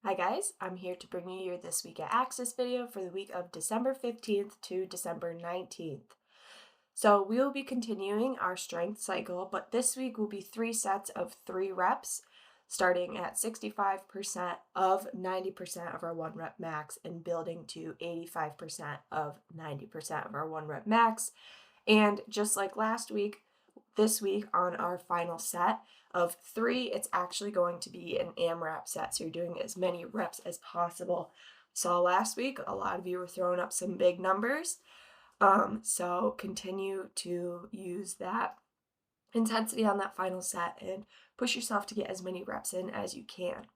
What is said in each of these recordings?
Hi guys, I'm here to bring you your This Week at Axis video for the week of December 15th to December 19th. So we will be continuing our strength cycle, but this week will be 3 sets of 3 reps, starting at 65% of 90% of our 1 rep max and building to 85% of 90% of our 1 rep max. And just like last week, this week on our final set of 3, it's actually going to be an AMRAP set, so you're doing as many reps as possible. Saw last week, a lot of you were throwing up some big numbers, so continue to use that intensity on that final set and push yourself to get as many reps in as you can.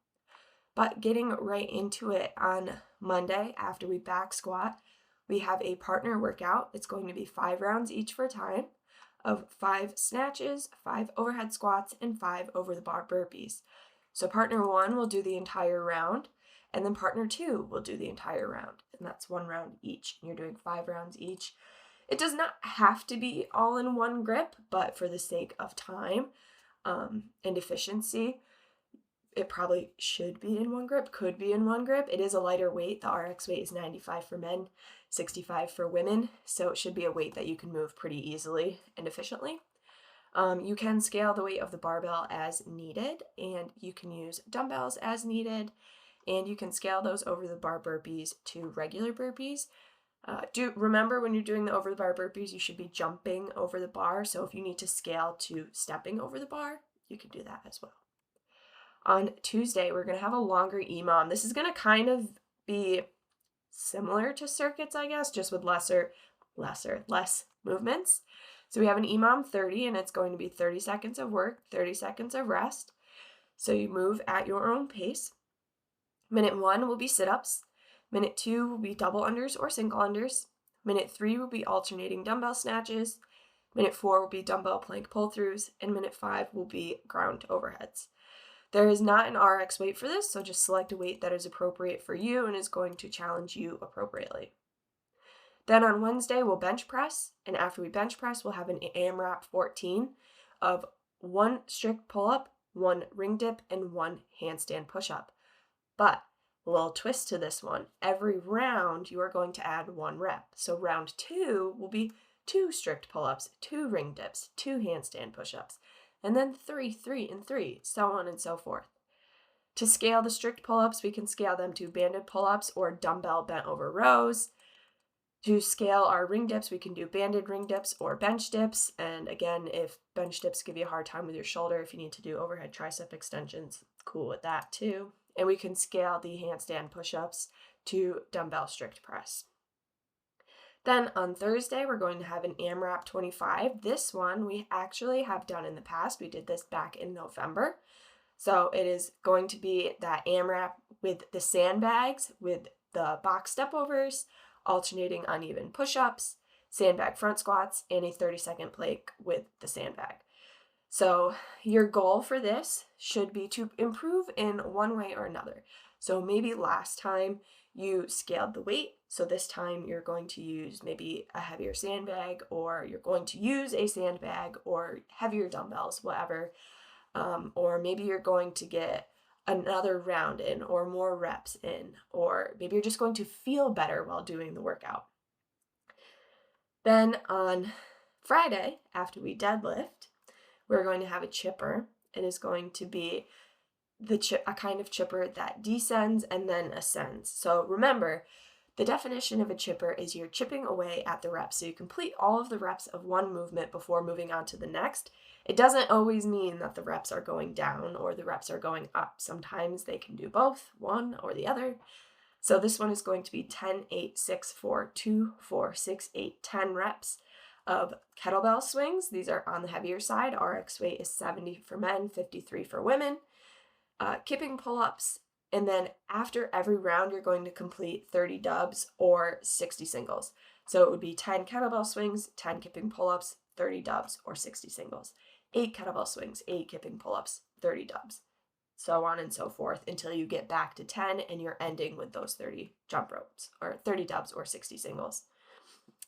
But getting right into it, on Monday after we back squat, we have a partner workout. It's going to be 5 rounds each for time of 5 snatches, 5 overhead squats, and 5 over the bar burpees. So partner 1 will do the entire round, and then partner 2 will do the entire round, and that's 1 round each. You're doing 5 rounds each. It does not have to be all in one grip, but for the sake of time and efficiency, it probably should be in one grip, could be in one grip. It is a lighter weight. The RX weight is 95 for men, 65 for women, so it should be a weight that you can move pretty easily and efficiently. You can scale the weight of the barbell as needed, and you can use dumbbells as needed, and you can scale those over the bar burpees to regular burpees. Do remember, when you're doing the over the bar burpees, you should be jumping over the bar, so if you need to scale to stepping over the bar, you can do that as well. On Tuesday, we're going to have a longer EMOM. This is going to kind of be similar to circuits, I guess, just with less movements. So we have an EMOM 30, and it's going to be 30 seconds of work, 30 seconds of rest. So you move at your own pace. Minute 1 will be sit-ups. Minute 2 will be double unders or single unders. Minute 3 will be alternating dumbbell snatches. Minute 4 will be dumbbell plank pull-throughs. And minute 5 will be ground overheads. There is not an RX weight for this, so just select a weight that is appropriate for you and is going to challenge you appropriately. Then on Wednesday, we'll bench press, and after we bench press, we'll have an AMRAP 14 of 1 strict pull-up, 1 ring dip, and 1 handstand push-up. But a little twist to this one. Every round, you are going to add 1 rep. So round 2 will be 2 strict pull-ups, 2 ring dips, 2 handstand push-ups, and then 3, 3, and 3, so on and so forth. To scale the strict pull-ups, we can scale them to banded pull-ups or dumbbell bent over rows. To scale our ring dips, we can do banded ring dips or bench dips. And again, if bench dips give you a hard time with your shoulder, if you need to do overhead tricep extensions, cool with that too. And we can scale the handstand push-ups to dumbbell strict press. Then on Thursday, we're going to have an AMRAP 25. This one we actually have done in the past. We did this back in November. So it is going to be that AMRAP with the sandbags, with the box step overs, alternating uneven push-ups, sandbag front squats, and a 30-second plank with the sandbag. So your goal for this should be to improve in one way or another. So maybe last time you scaled the weight, so this time you're going to use maybe a heavier sandbag, or you're going to use a sandbag or heavier dumbbells, whatever. Or maybe you're going to get another round in or more reps in, or maybe you're just going to feel better while doing the workout. Then on Friday, after we deadlift, we're going to have a chipper. It is going to be a kind of chipper that descends and then ascends. So remember, the definition of a chipper is you're chipping away at the reps. So you complete all of the reps of one movement before moving on to the next. It doesn't always mean that the reps are going down or the reps are going up. Sometimes they can do both, one or the other. So this one is going to be 10, 8, 6, 4, 2, 4, 6, 8, 10 reps of kettlebell swings. These are on the heavier side. RX weight is 70 for men, 53 for women. Kipping pull-ups. And then after every round, you're going to complete 30 dubs or 60 singles. So it would be 10 kettlebell swings, 10 kipping pull-ups, 30 dubs, or 60 singles. 8 kettlebell swings, 8 kipping pull-ups, 30 dubs, so on and so forth until you get back to 10 and you're ending with those 30 jump ropes, or 30 dubs or 60 singles.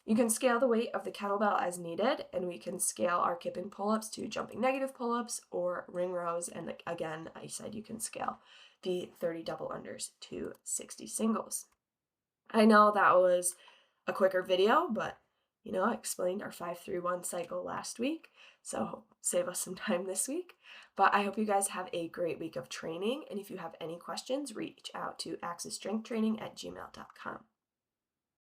You can scale the weight of the kettlebell as needed, and we can scale our kipping pull-ups to jumping negative pull-ups or ring rows. And again, I said you can scale the 30 double unders to 60 singles. I know that was a quicker video, but I explained our 5-3-1 cycle last week, so save us some time this week. But I hope you guys have a great week of training, and if you have any questions, reach out to axisstrengthtraining@gmail.com.